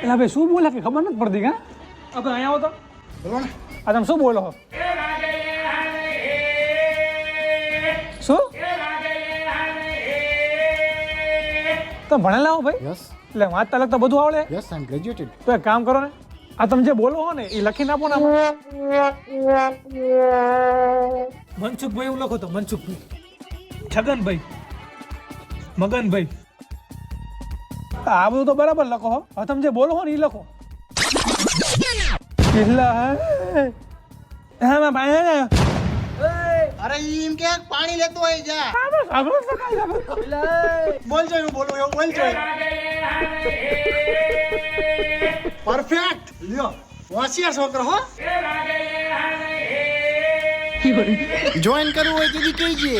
એટલે ભાઈ શું બોલે કે ખબર નથી પડતી. હા હવે અહીંયા આવો તો બોલો ને. આ તમે શું બોલો છો? શું તમે ભણેલા હો ભાઈ? યસ એટલે વાંચતા લખતા બધું આવડે? Yes I am graduated. તો એક કામ કરો ને, આ તમે જે બોલો હો ને એ લખીને આપો ને આમાં. મનસુખભાઈ એવું લખો તો મનસુખભાઈ, છગનભાઈ, મગનભાઈ. આ બધું તો બરાબર લખો હો. હવે તમે જે બોલો હો ને એ લખો. અરે એમ કે પાણી લેતો હોય જા. બોલજો એવું બોલો એવું બોલજો. પરફેક્ટ લ્યો હોશિયાર છોકરો હો. જોઈન કરવું હોય તો કહીજે.